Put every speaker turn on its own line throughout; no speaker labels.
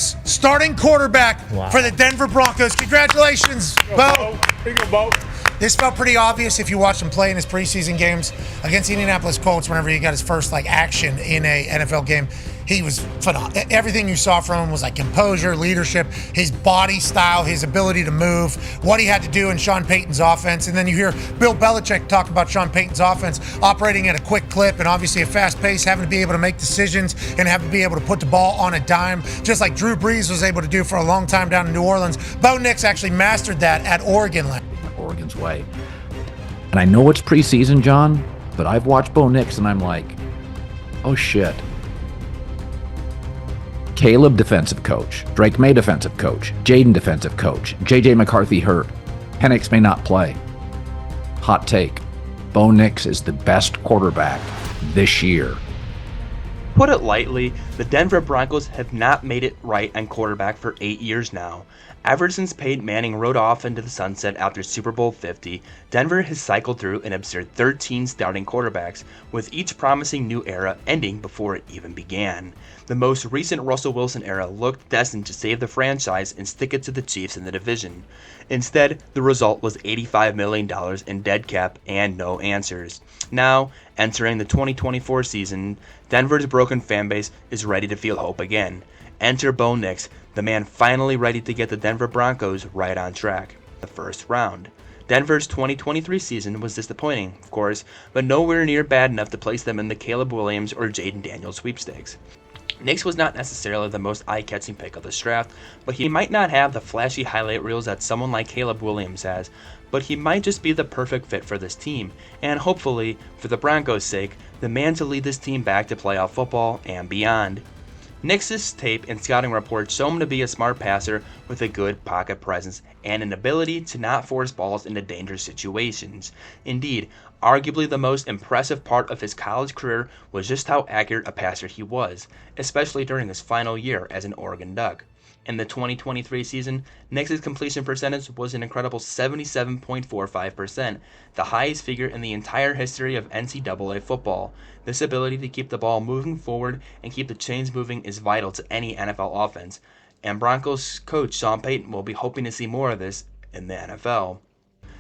Nix, starting quarterback for the Denver Broncos. Congratulations, Bo.
Here you go, Bo.
This felt pretty obvious if you watched him play in his preseason games against the Indianapolis Colts. Whenever he got his first action in a NFL game, he was phenomenal. Everything you saw from him was composure, leadership, his body style, his ability to move, what he had to do in Sean Payton's offense. And then you hear Bill Belichick talk about Sean Payton's offense operating at a quick clip and obviously a fast pace, having to be able to make decisions and have to be able to put the ball on a dime, just like Drew Brees was able to do for a long time down in New Orleans. Bo Nix actually mastered that at Oregon.
Oregon's way. And I know it's preseason, John, but I've watched Bo Nix and I'm like, oh shit. Caleb, defensive coach. Drake May, defensive coach. Jaden, defensive coach. JJ McCarthy hurt. Penix may not play. Hot take. Bo Nix is the best quarterback this year.
Put it lightly, the Denver Broncos have not made it right on quarterback for 8 years now. Ever since Peyton Manning rode off into the sunset after Super Bowl 50, Denver has cycled through an absurd 13 starting quarterbacks, with each promising new era ending before it even began. The most recent Russell Wilson era looked destined to save the franchise and stick it to the Chiefs in the division. Instead, the result was $85 million in dead cap and no answers. Now, entering the 2024 season, Denver's broken fanbase is ready to feel hope again. Enter Bo Nix, the man finally ready to get the Denver Broncos right on track. The first round. Denver's 2023 season was disappointing, of course, but nowhere near bad enough to place them in the Caleb Williams or Jaden Daniels sweepstakes. Nix was not necessarily the most eye-catching pick of this draft, but he might not have the flashy highlight reels that someone like Caleb Williams has, but he might just be the perfect fit for this team, and hopefully, for the Broncos' sake, the man to lead this team back to playoff football and beyond. Nix's tape and scouting reports show him to be a smart passer with a good pocket presence and an ability to not force balls into dangerous situations. Indeed, arguably the most impressive part of his college career was just how accurate a passer he was, especially during his final year as an Oregon Duck. In the 2023 season, Nix's completion percentage was an incredible 77.45%, the highest figure in the entire history of NCAA football. This ability to keep the ball moving forward and keep the chains moving is vital to any NFL offense, and Broncos coach Sean Payton will be hoping to see more of this in the NFL.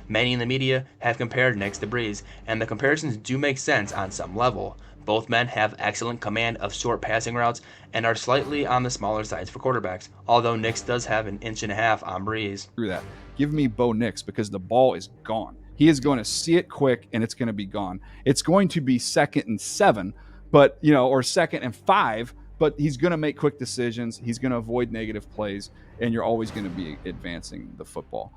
Many in the media have compared Nix to Brees, and the comparisons do make sense on some level. Both men have excellent command of short passing routes and are slightly on the smaller sides for quarterbacks, although Nix does have an inch and a half on Brees.
Through that, give me Bo Nix because the ball is gone. He is going to see it quick and it's going to be gone. It's going to be 2nd and 7, but or 2nd and 5, but he's going to make quick decisions. He's going to avoid negative plays, and you're always going to be advancing the football.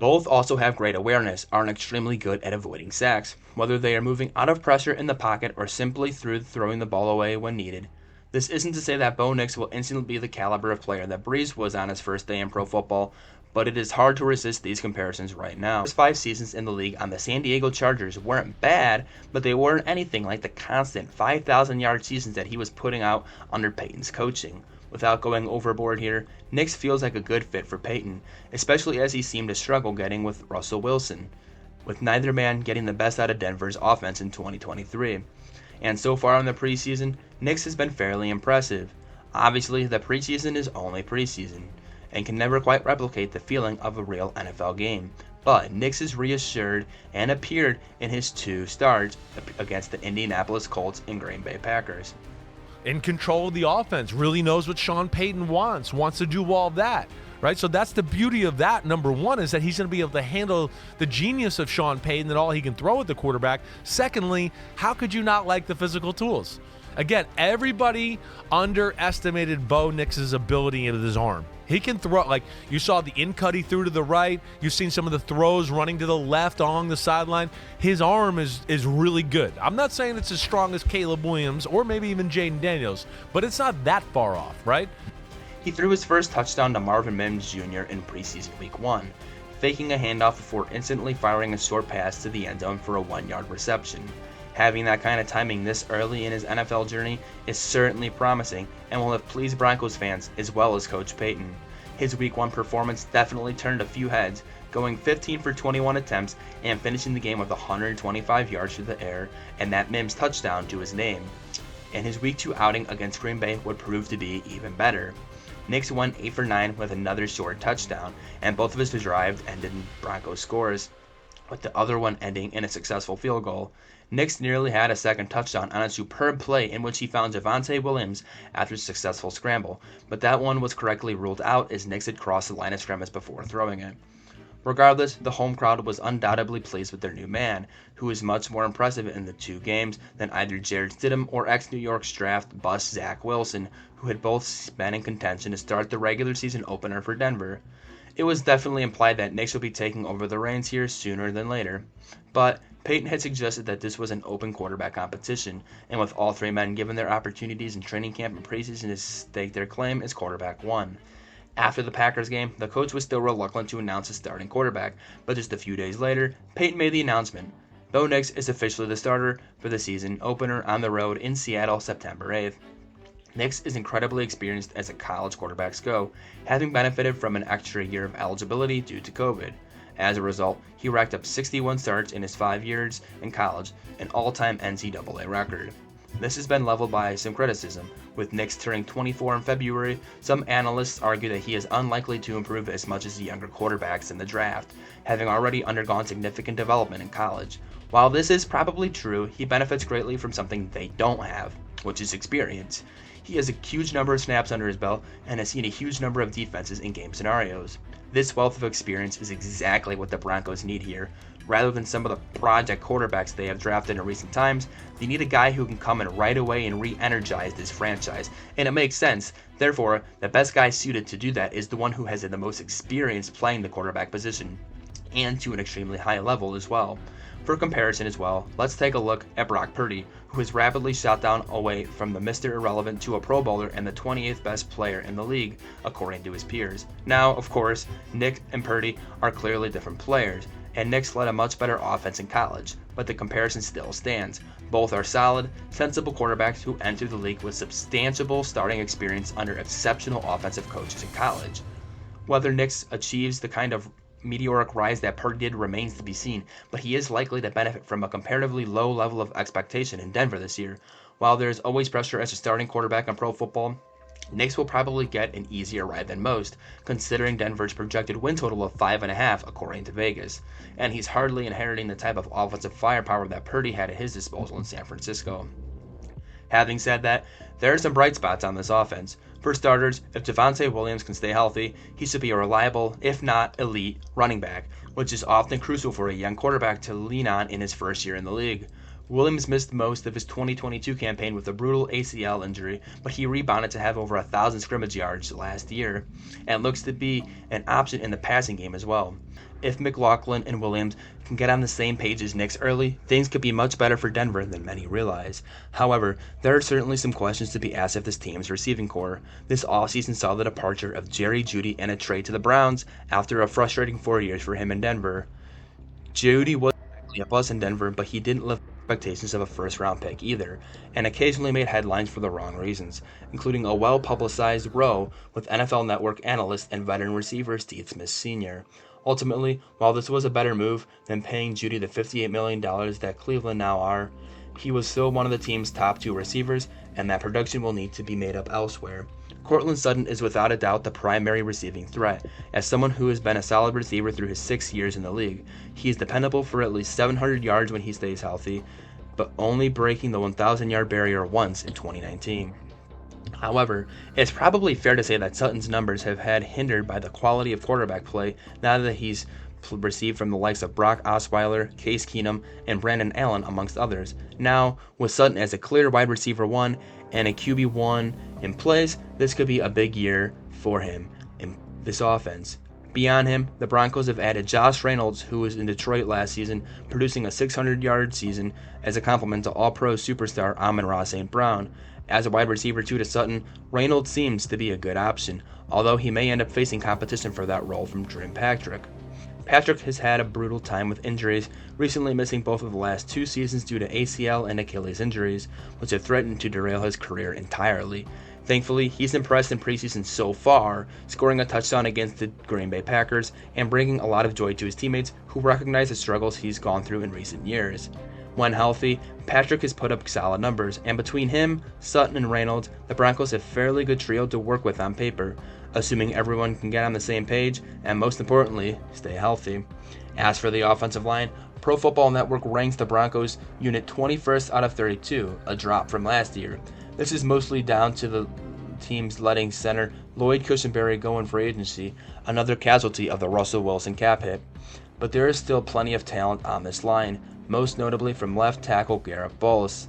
Both also have great awareness, are extremely good at avoiding sacks, whether they are moving out of pressure in the pocket or simply through throwing the ball away when needed. This isn't to say that Bo Nix will instantly be the caliber of player that Brees was on his first day in pro football, but it is hard to resist these comparisons right now. His 5 seasons in the league on the San Diego Chargers weren't bad, but they weren't anything like the constant 5,000-yard seasons that he was putting out under Payton's coaching. Without going overboard here, Nix feels like a good fit for Payton, especially as he seemed to struggle getting with Russell Wilson, with neither man getting the best out of Denver's offense in 2023. And so far in the preseason, Nix has been fairly impressive. Obviously, the preseason is only preseason, and can never quite replicate the feeling of a real NFL game. But Nix is reassured and appeared in his 2 starts against the Indianapolis Colts and Green Bay Packers.
In control of the offense, really knows what Sean Payton wants to do all of that, right? So that's the beauty of that. Number one is that he's going to be able to handle the genius of Sean Payton and all he can throw at the quarterback. Secondly, how could you not like the physical tools? Again, everybody underestimated Bo Nix's ability with his arm. He can throw, like you saw the in-cut he threw to the right. You've seen some of the throws running to the left along the sideline. His arm is really good. I'm not saying it's as strong as Caleb Williams or maybe even Jaden Daniels, but it's not that far off, right?
He threw his first touchdown to Marvin Mims Jr. in preseason week 1, faking a handoff before instantly firing a short pass to the end zone for a 1-yard reception. Having that kind of timing this early in his NFL journey is certainly promising and will have pleased Broncos fans as well as Coach Payton. His Week 1 performance definitely turned a few heads, going 15 for 21 attempts and finishing the game with 125 yards through the air and that Mims touchdown to his name. And his Week 2 outing against Green Bay would prove to be even better. Nix went 8 for 9 with another short touchdown, and both of his drives ended in Broncos scores, with the other one ending in a successful field goal. Nix nearly had a second touchdown on a superb play in which he found Devonte Williams after a successful scramble, but that one was correctly ruled out as Nix had crossed the line of scrimmage before throwing it. Regardless, the home crowd was undoubtedly pleased with their new man, who is much more impressive in the two games than either Jared Stidham or ex-New York's draft bust Zach Wilson, who had both been in contention to start the regular season opener for Denver. It was definitely implied that Nix would be taking over the reins here sooner than later, but Payton had suggested that this was an open quarterback competition, and with all three men given their opportunities in training camp and preseason to stake their claim as quarterback one. After the Packers game, the coach was still reluctant to announce his starting quarterback, but just a few days later, Payton made the announcement. Bo Nix is officially the starter for the season opener on the road in Seattle September 8th. Nix is incredibly experienced as a college quarterbacks go, having benefited from an extra year of eligibility due to COVID. As a result, he racked up 61 starts in his 5 years in college, an all-time NCAA record. This has been leveled by some criticism. With Nix turning 24 in February, some analysts argue that he is unlikely to improve as much as the younger quarterbacks in the draft, having already undergone significant development in college. While this is probably true, he benefits greatly from something they don't have, which is experience. He has a huge number of snaps under his belt and has seen a huge number of defenses in game scenarios. This wealth of experience is exactly what the Broncos need here. Rather than some of the project quarterbacks they have drafted in recent times, they need a guy who can come in right away and re-energize this franchise. And it makes sense. Therefore, the best guy suited to do that is the one who has the most experience playing the quarterback position, and to an extremely high level as well. For comparison as well, let's take a look at Brock Purdy, who has rapidly shot down away from the Mr. Irrelevant to a Pro Bowler and the 28th best player in the league, according to his peers. Now, of course, Nick and Purdy are clearly different players, and Nix led a much better offense in college, but the comparison still stands. Both are solid, sensible quarterbacks who entered the league with substantial starting experience under exceptional offensive coaches in college. Whether Nix achieves the kind of meteoric rise that Purdy did remains to be seen, but he is likely to benefit from a comparatively low level of expectation in Denver this year. While there is always pressure as a starting quarterback in pro football, Nix will probably get an easier ride than most, considering Denver's projected win total of 5.5 according to Vegas, and he's hardly inheriting the type of offensive firepower that Purdy had at his disposal in San Francisco. Having said that, there are some bright spots on this offense. For starters, if Devonte Williams can stay healthy, he should be a reliable, if not elite, running back, which is often crucial for a young quarterback to lean on in his first year in the league. Williams missed most of his 2022 campaign with a brutal ACL injury, but he rebounded to have over 1,000 scrimmage yards last year, and looks to be an option in the passing game as well. If McLaughlin and Williams can get on the same page as Nix early, things could be much better for Denver than many realize. However, there are certainly some questions to be asked of this team's receiving core. This offseason saw the departure of Jerry Jeudy and a trade to the Browns after a frustrating 4 years for him in Denver. Jeudy was a plus in Denver, but he didn't live expectations of a first-round pick either, and occasionally made headlines for the wrong reasons, including a well-publicized row with NFL Network analyst and veteran receiver Steve Smith Sr. Ultimately, while this was a better move than paying Jeudy the $58 million that Cleveland now are, he was still one of the team's top 2 receivers, and that production will need to be made up elsewhere. Courtland Sutton is without a doubt the primary receiving threat. As someone who has been a solid receiver through his 6 years in the league, he is dependable for at least 700 yards when he stays healthy, but only breaking the 1,000-yard barrier once in 2019. However, it's probably fair to say that Sutton's numbers have had hindered by the quality of quarterback play now that he's received from the likes of Brock Osweiler, Case Keenum, and Brandon Allen, amongst others. Now, with Sutton as a clear wide receiver 1 and a QB1 in place, this could be a big year for him in this offense. Beyond him, the Broncos have added Josh Reynolds, who was in Detroit last season, producing a 600-yard season as a complement to All-Pro superstar Amon-Ra St. Brown. As a wide receiver 2 to Sutton, Reynolds seems to be a good option, although he may end up facing competition for that role from Drew Patrick. Patrick has had a brutal time with injuries, recently missing both of the last 2 seasons due to ACL and Achilles injuries, which have threatened to derail his career entirely. Thankfully, he's impressed in preseason so far, scoring a touchdown against the Green Bay Packers and bringing a lot of joy to his teammates who recognize the struggles he's gone through in recent years. When healthy, Patrick has put up solid numbers, and between him, Sutton, and Reynolds, the Broncos have a fairly good trio to work with on paper, assuming everyone can get on the same page, and most importantly, stay healthy. As for the offensive line, Pro Football Network ranks the Broncos unit 21st out of 32, a drop from last year. This is mostly down to the team's letting center Lloyd Cushenberry go in free agency, another casualty of the Russell Wilson cap hit. But there is still plenty of talent on this line, most notably from left tackle Garrett Bowles,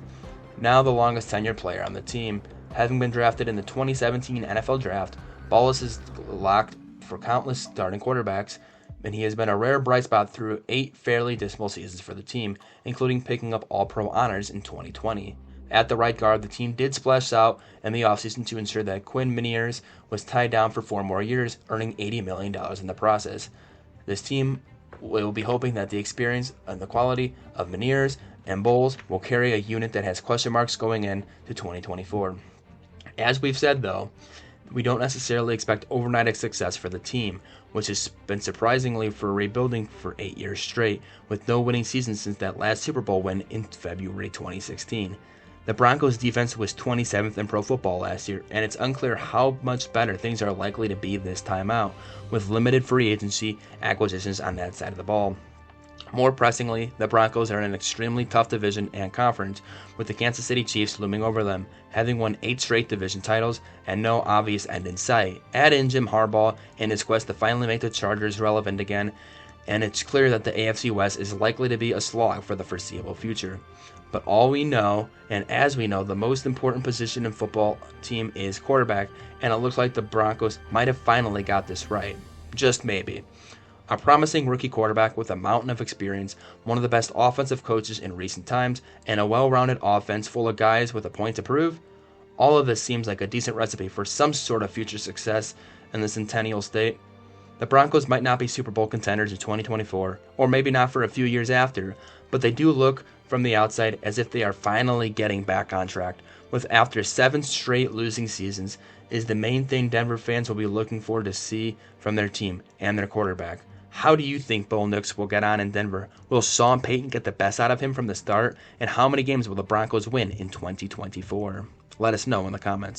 now the longest tenured player on the team. Having been drafted in the 2017 NFL Draft, Bowles is locked for countless starting quarterbacks, and he has been a rare bright spot through 8 fairly dismal seasons for the team, including picking up All-Pro honors in 2020. At the right guard, the team did splash out in the offseason to ensure that Quinn Miniers was tied down for 4 more years, earning $80 million in the process. This team will be hoping that the experience and the quality of Miniers and Bowles will carry a unit that has question marks going into 2024. As we've said, though, we don't necessarily expect overnight success for the team, which has been surprisingly for rebuilding for 8 years straight, with no winning season since that last Super Bowl win in February 2016. The Broncos' defense was 27th in Pro Football last year, and it's unclear how much better things are likely to be this time out, with limited free agency acquisitions on that side of the ball. More pressingly, the Broncos are in an extremely tough division and conference, with the Kansas City Chiefs looming over them, having won 8 straight division titles and no obvious end in sight. Add in Jim Harbaugh in his quest to finally make the Chargers relevant again, and it's clear that the AFC West is likely to be a slog for the foreseeable future. But all we know, and as we know, the most important position in football team is quarterback, and it looks like the Broncos might have finally got this right. Just maybe. A promising rookie quarterback with a mountain of experience, one of the best offensive coaches in recent times, and a well-rounded offense full of guys with a point to prove. All of this seems like a decent recipe for some sort of future success in the Centennial State. The Broncos might not be Super Bowl contenders in 2024, or maybe not for a few years after, but they do look from the outside as if they are finally getting back on track, with after 7 straight losing seasons is the main thing Denver fans will be looking forward to see from their team and their quarterback. How do you think Bo Nix will get on in Denver? Will Sean Payton get the best out of him from the start? And how many games will the Broncos win in 2024? Let us know in the comments.